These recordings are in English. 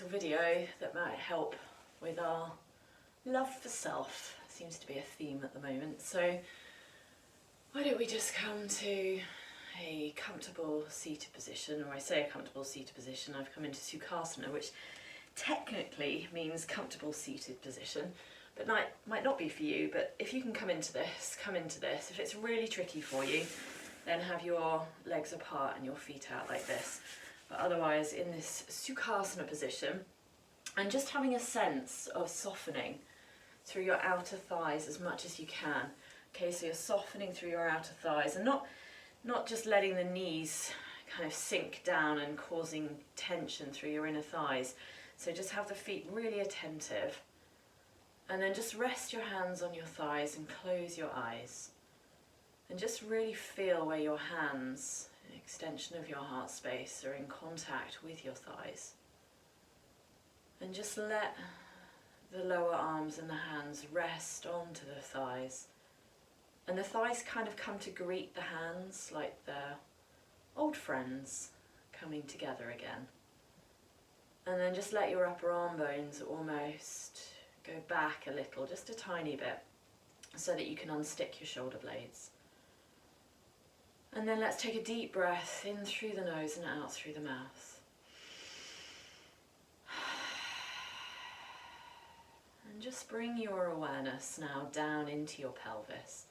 little video that might help with our love for self. Seems to be a theme at the moment. So why don't we just come to a comfortable seated position, or I say a comfortable seated position, I've come into Sukhasana, which technically means comfortable seated position, but might not be for you. But if you can come into this, come into this. If it's really tricky for you, then have your legs apart and your feet out like this. But otherwise, in this Sukhasana position, and just having a sense of softening through your outer thighs as much as you can. Okay, so you're softening through your outer thighs and not just letting the knees kind of sink down and causing tension through your inner thighs. So just have the feet really attentive. And then just rest your hands on your thighs and close your eyes. And just really feel where your hands, an extension of your heart space, are in contact with your thighs. And just let the lower arms and the hands rest onto the thighs. And the thighs kind of come to greet the hands like they're old friends coming together again. And then just let your upper arm bones almost go back a little, just a tiny bit, so that you can unstick your shoulder blades. And then let's take a deep breath in through the nose and out through the mouth. And just bring your awareness now down into your pelvis.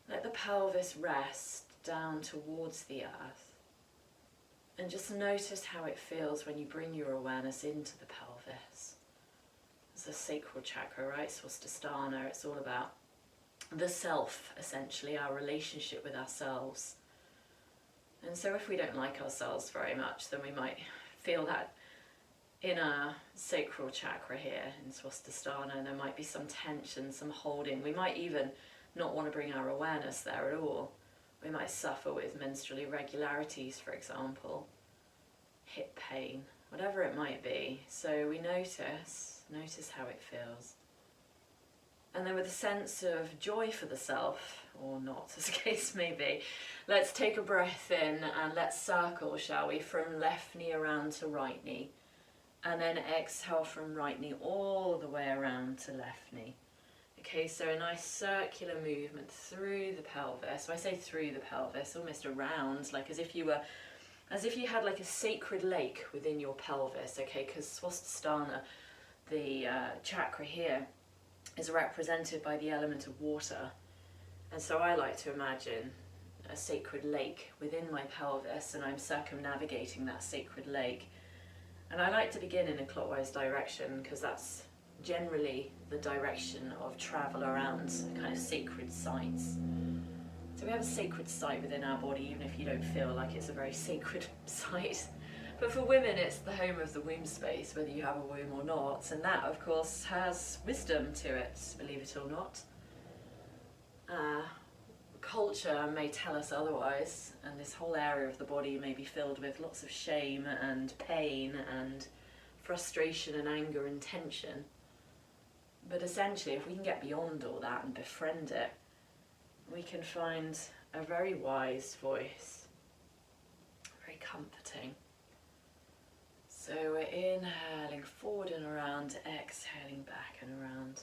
Let the pelvis rest down towards the earth. And just notice how it feels when you bring your awareness into the pelvis. It's the sacral chakra, right? Swastisthana. It's all about the self, essentially, our relationship with ourselves. And so if we don't like ourselves very much, then we might feel that in our sacral chakra here in Swastisthana, and there might be some tension, some holding. We might even not want to bring our awareness there at all. We might suffer with menstrual irregularities, for example, hip pain, whatever it might be. So we notice how it feels. And then with a sense of joy for the self, or not, as the case may be, let's take a breath in and let's circle, shall we, from left knee around to right knee. And then exhale from right knee all the way around to left knee. Okay, so a nice circular movement through the pelvis. So I say through the pelvis, almost around, like as if you had like a sacred lake within your pelvis, okay, because Swastisthana, the chakra here, is represented by the element of water. And so I like to imagine a sacred lake within my pelvis, and I'm circumnavigating that sacred lake. And I like to begin in a clockwise direction because that's generally the direction of travel around kind of sacred sites. So we have a sacred site within our body, even if you don't feel like it's a very sacred site. But for women, it's the home of the womb space, whether you have a womb or not. And that, of course, has wisdom to it, believe it or not. Culture may tell us otherwise, and this whole area of the body may be filled with lots of shame and pain and frustration and anger and tension. But essentially, if we can get beyond all that and befriend it, we can find a very wise voice, very comforting. So we're inhaling forward and around, exhaling back and around.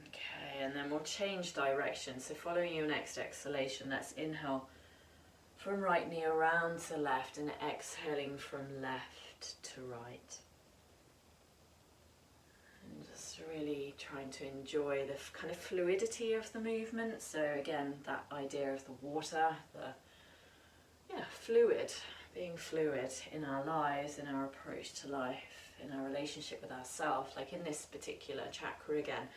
Okay, and then we'll change direction. So following your next exhalation, let's inhale from right knee around to left and exhaling from left to right. And just really trying to enjoy the kind of fluidity of the movement. So again, that idea of the water, fluid, being fluid in our lives, in our approach to life, in our relationship with ourselves. Like in this particular chakra again,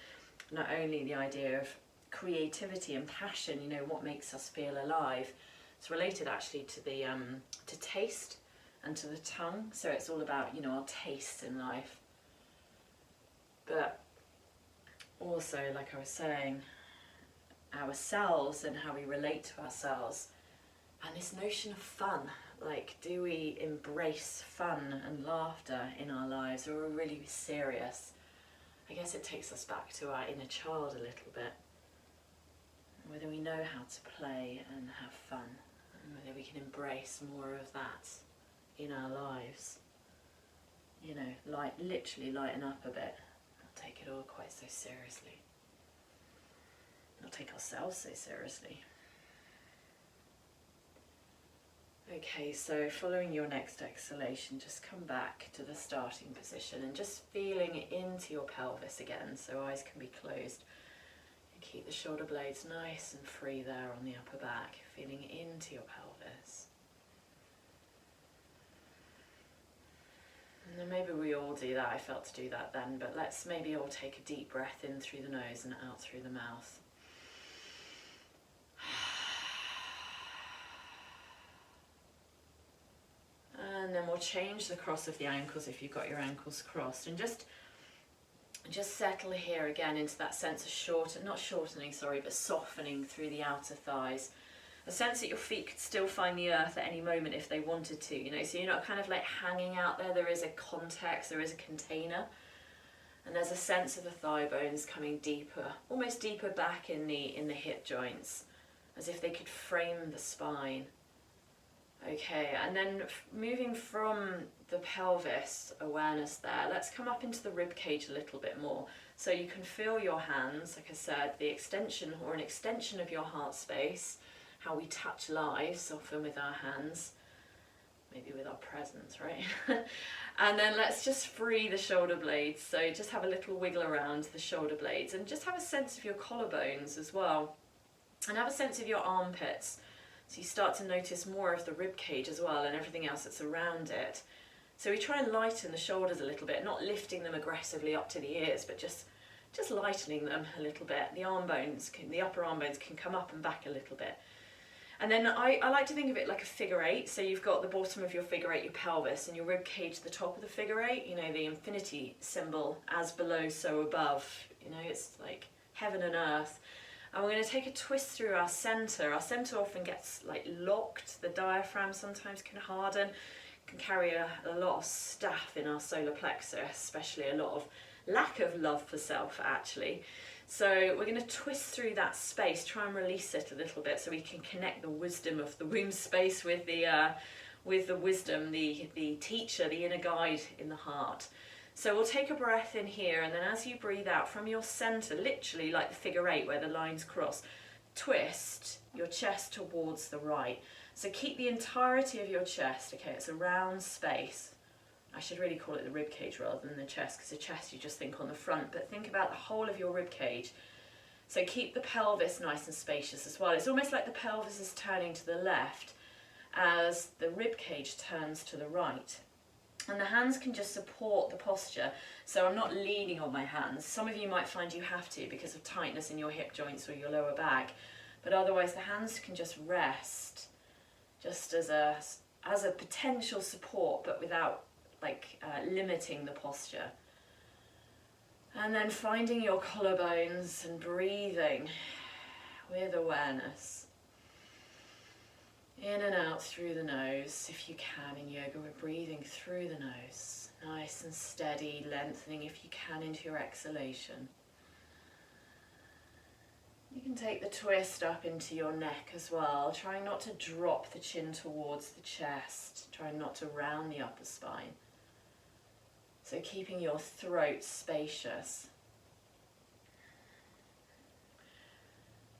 not only the idea of creativity and passion, you know, what makes us feel alive. It's related actually to the to taste and to the tongue. So it's all about, you know, our taste in life. But also, like I was saying, ourselves and how we relate to ourselves. And this notion of fun, like, do we embrace fun and laughter in our lives, or are we really serious I guess it takes us back to our inner child a little bit. Whether we know how to play and have fun, and whether we can embrace more of that in our lives. You know, literally lighten up a bit, not take it all quite so seriously. Not take ourselves so seriously. Okay, so following your next exhalation, just come back to the starting position and just feeling into your pelvis again, so eyes can be closed. And keep the shoulder blades nice and free there on the upper back, feeling into your pelvis. And then maybe we all do that, I felt to do that then, but let's maybe all take a deep breath in through the nose and out through the mouth. And then we'll change the cross of the ankles if you've got your ankles crossed, and just settle here again into that sense of not shortening, but softening through the outer thighs. A sense that your feet could still find the earth at any moment if they wanted to, you know, so you're not kind of like hanging out there. There is a context, there is a container, and there's a sense of the thigh bones coming deeper, almost deeper back in the hip joints, as if they could frame the spine. Okay, and then moving from the pelvis, awareness there, let's come up into the rib cage a little bit more. So you can feel your hands, like I said, the extension or an extension of your heart space, how we touch lives often with our hands, maybe with our presence, right? And then let's just free the shoulder blades. So just have a little wiggle around the shoulder blades and just have a sense of your collarbones as well. And have a sense of your armpits. So you start to notice more of the rib cage as well and everything else that's around it. So we try and lighten the shoulders a little bit, not lifting them aggressively up to the ears, but just lightening them a little bit. The upper arm bones can come up and back a little bit. And then I like to think of it like a figure eight. So you've got the bottom of your figure eight, your pelvis, and your rib cage the top of the figure eight, you know, the infinity symbol, as below, so above. You know, it's like heaven and earth. And we're going to take a twist through our centre. Our centre often gets like locked. The diaphragm sometimes can harden, can carry a lot of stuff in our solar plexus, especially a lot of lack of love for self actually. So we're going to twist through that space, try and release it a little bit so we can connect the wisdom of the womb space with the wisdom, the teacher, the inner guide in the heart. So we'll take a breath in here, and then as you breathe out from your centre, literally like the figure eight where the lines cross, twist your chest towards the right. So keep the entirety of your chest, okay, it's a round space. I should really call it the rib cage rather than the chest, because the chest you just think on the front, but think about the whole of your rib cage. So keep the pelvis nice and spacious as well. It's almost like the pelvis is turning to the left as the rib cage turns to the right. And the hands can just support the posture. So I'm not leaning on my hands. Some of you might find you have to because of tightness in your hip joints or your lower back. But otherwise the hands can just rest just as a potential support, but without limiting the posture. And then finding your collarbones and breathing with awareness. In and out through the nose. If you can in yoga, we're breathing through the nose. Nice and steady, lengthening if you can into your exhalation. You can take the twist up into your neck as well, trying not to drop the chin towards the chest, trying not to round the upper spine. So keeping your throat spacious.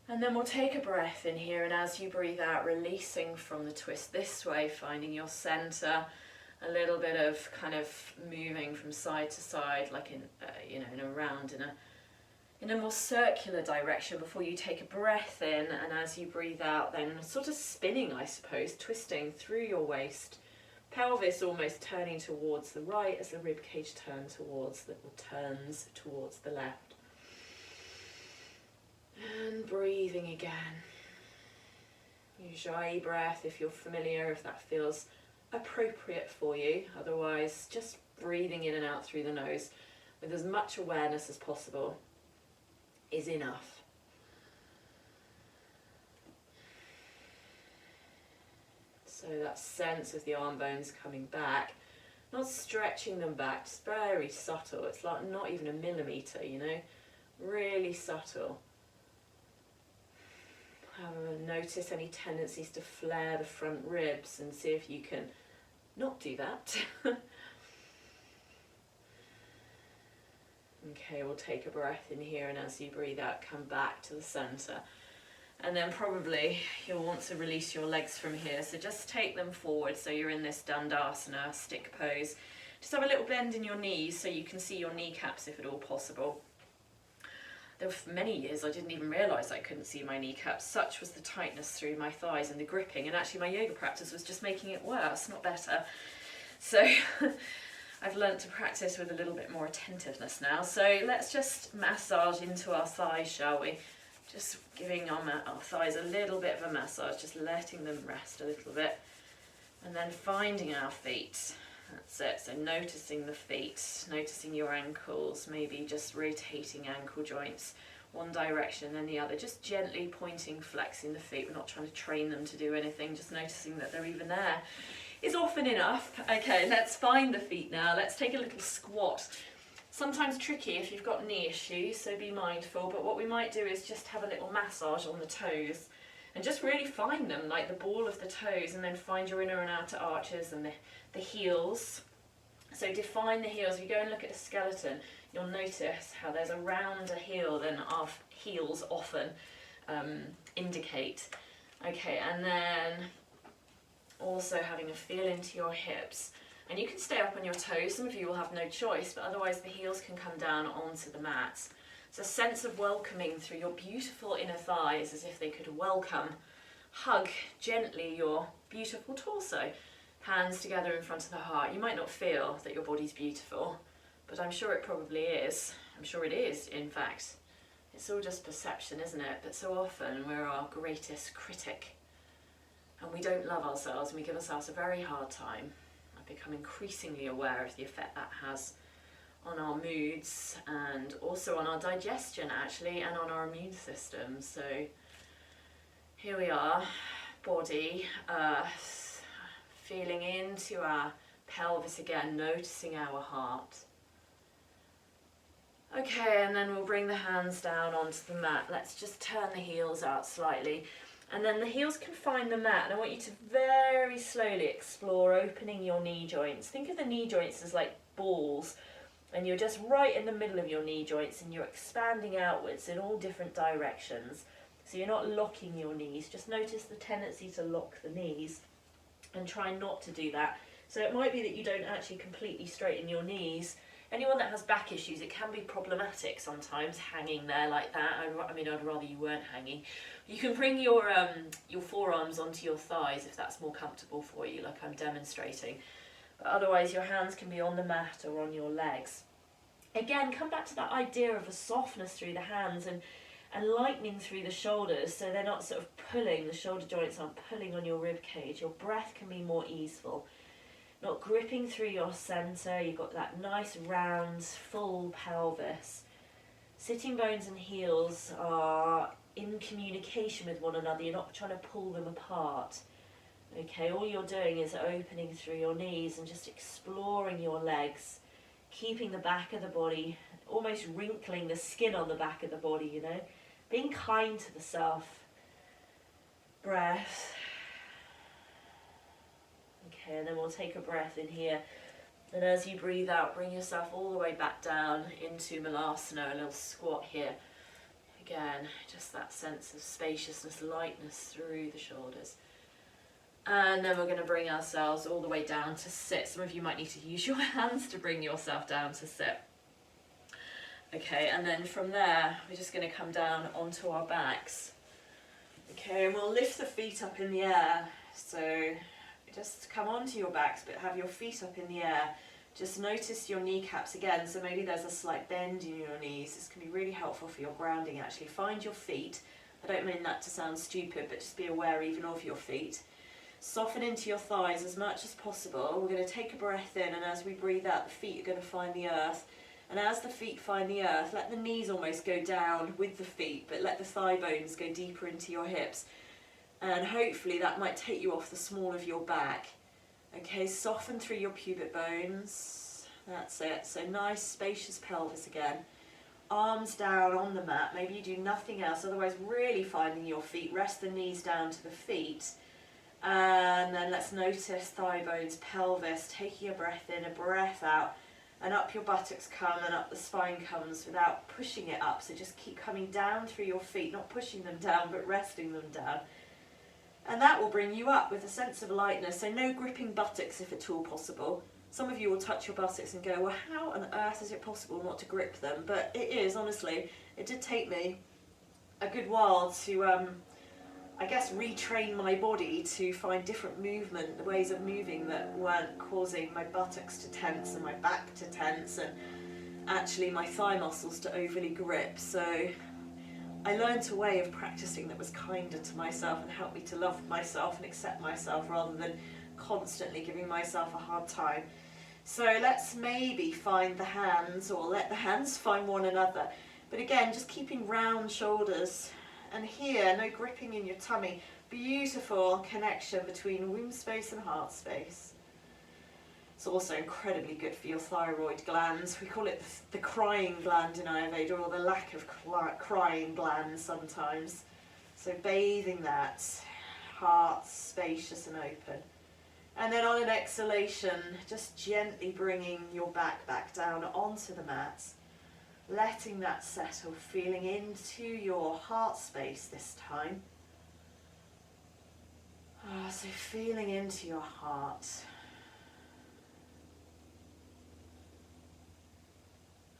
And then we'll take a breath in here, and as you breathe out, releasing from the twist this way, finding your centre, a little bit of kind of moving from side to side, like in a round, in a more circular direction before you take a breath in, and as you breathe out, then sort of spinning, I suppose, twisting through your waist, pelvis almost turning towards the right as the rib cage turns towards the left. And breathing again. Ujjayi breath if you're familiar, if that feels appropriate for you. Otherwise, just breathing in and out through the nose with as much awareness as possible is enough. So that sense of the arm bones coming back, Not stretching them back, just very subtle. It's like not even a millimetre, you know, really subtle. Notice any tendencies to flare the front ribs and see if you can not do that. Okay, we'll take a breath in here, and as you breathe out, come back to the centre. And then probably you'll want to release your legs from here. So just take them forward so you're in this Dandasana, stick pose. Just have a little bend in your knees so you can see your kneecaps if at all possible. There were many years I didn't even realise I couldn't see my kneecaps. Such was the tightness through my thighs and the gripping. And actually my yoga practice was just making it worse, not better. So I've learnt to practice with a little bit more attentiveness now. So let's just massage into our thighs, shall we? Just giving our thighs a little bit of a massage, just letting them rest a little bit. And then finding our feet. That's it. So noticing the feet, noticing your ankles, maybe just rotating ankle joints one direction and then the other. Just gently pointing, flexing the feet. We're not trying to train them to do anything, just noticing that they're even there is often enough. Okay, let's find the feet now. Let's take a little squat. Sometimes tricky if you've got knee issues, so be mindful, but what we might do is just have a little massage on the toes and just really find them, like the ball of the toes, and then find your inner and outer arches and the heels. So define the heels. If you go and look at a skeleton, you'll notice how there's a rounder heel than our heels often indicate. Okay, and then also having a feel into your hips. And you can stay up on your toes. Some of you will have no choice, but otherwise the heels can come down onto the mat. It's a sense of welcoming through your beautiful inner thighs, as if they could welcome, hug gently your beautiful torso. Hands together in front of the heart. You might not feel that your body's beautiful, but I'm sure it probably is. I'm sure it is, in fact. It's all just perception, isn't it? But so often we're our greatest critic, and we don't love ourselves, and we give ourselves a very hard time. I've become increasingly aware of the effect that has on our moods and also on our digestion, actually, and on our immune system. So here we are, body, earth, feeling into our pelvis again, noticing our heart. Okay, and then we'll bring the hands down onto the mat. Let's just turn the heels out slightly. And then the heels can find the mat, and I want you to very slowly explore opening your knee joints. Think of the knee joints as like balls, and you're just right in the middle of your knee joints, and you're expanding outwards in all different directions. So you're not locking your knees. Just notice the tendency to lock the knees, and try not to do that. So it might be that you don't actually completely straighten your knees. Anyone that has back issues, it can be problematic sometimes hanging there like that. I mean, I'd rather you weren't hanging. You can bring your forearms onto your thighs if that's more comfortable for you, like I'm demonstrating. But otherwise, your hands can be on the mat or on your legs. Again, come back to that idea of a softness through the hands and lightening through the shoulders, so they're not sort of pulling, the shoulder joints aren't pulling on your rib cage. Your breath can be more easeful. Not gripping through your centre. You've got that nice round, full pelvis. Sitting bones and heels are in communication with one another. You're not trying to pull them apart. Okay, all you're doing is opening through your knees and just exploring your legs, keeping the back of the body, almost wrinkling the skin on the back of the body, you know, being kind to the self. Breath. Okay, and then we'll take a breath in here. And as you breathe out, bring yourself all the way back down into Malasana, a little squat here. Again, just that sense of spaciousness, lightness through the shoulders. And then we're going to bring ourselves all the way down to sit. Some of you might need to use your hands to bring yourself down to sit. Okay, and then from there, we're just going to come down onto our backs. Okay, and we'll lift the feet up in the air. So just come onto your backs, but have your feet up in the air. Just notice your kneecaps again, so maybe there's a slight bend in your knees. This can be really helpful for your grounding, actually. Find your feet. I don't mean that to sound stupid, but just be aware even of your feet. Soften into your thighs as much as possible. We're going to take a breath in, and as we breathe out, the feet are going to find the earth. And as the feet find the earth, let the knees almost go down with the feet, but let the thigh bones go deeper into your hips. And hopefully that might take you off the small of your back. Okay, soften through your pubic bones. That's it. So nice spacious pelvis again. Arms down on the mat. Maybe you do nothing else, otherwise really finding your feet. Rest the knees down to the feet. And then let's notice thigh bones, pelvis, taking a breath in, a breath out, and up your buttocks come and up the spine comes without pushing it up. So just keep coming down through your feet, not pushing them down, but resting them down. And that will bring you up with a sense of lightness. So no gripping buttocks if at all possible. Some of you will touch your buttocks and go, well, how on earth is it possible not to grip them? But it is, honestly. It did take me a good while to, I guess, retrain my body to find different movement, ways of moving that weren't causing my buttocks to tense and my back to tense and actually my thigh muscles to overly grip. So I learned a way of practicing that was kinder to myself and helped me to love myself and accept myself rather than constantly giving myself a hard time. So let's maybe find the hands, or let the hands find one another. But again, just keeping round shoulders. And here, no gripping in your tummy. Beautiful connection between womb space and heart space. It's also incredibly good for your thyroid glands. We call it the crying gland in Ayurveda, or the lack of crying gland sometimes. So bathing that, heart spacious and open. And then on an exhalation, just gently bringing your back down onto the mat. Letting that settle, feeling into your heart space this time. So feeling into your heart.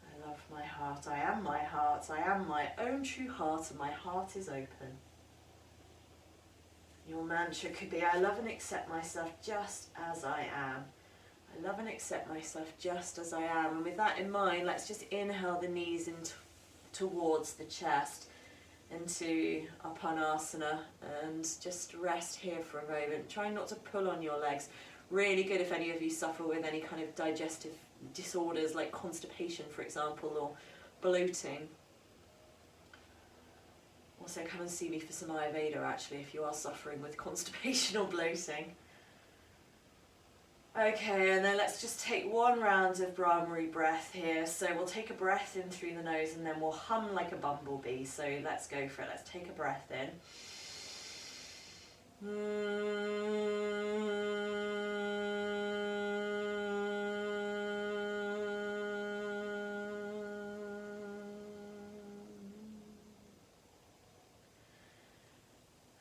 I love my heart, I am my heart, I am my own true heart, and my heart is open. Your mantra could be, I love and accept myself just as I am. I love and accept myself just as I am. And with that in mind, let's just inhale the knees in towards the chest into Apanasana, and just rest here for a moment. Try not to pull on your legs. Really good if any of you suffer with any kind of digestive disorders like constipation, for example, or bloating. Also come and see me for some Ayurveda actually if you are suffering with constipation or bloating. Okay, and then let's just take one round of Brahmari breath here. So we'll take a breath in through the nose and then we'll hum like a bumblebee. So let's go for it. Let's take a breath in.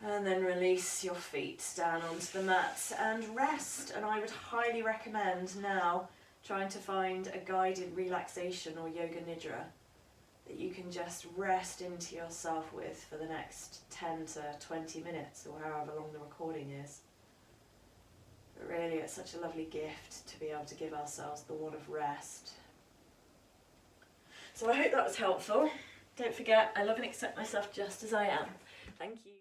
And then release your feet down onto the mat and rest. And I would highly recommend now trying to find a guided relaxation or yoga nidra that you can just rest into yourself with for the next 10 to 20 minutes or however long the recording is. But really it's such a lovely gift to be able to give ourselves the one of rest. So I hope that was helpful. Don't forget, I love and accept myself just as I am. Thank you.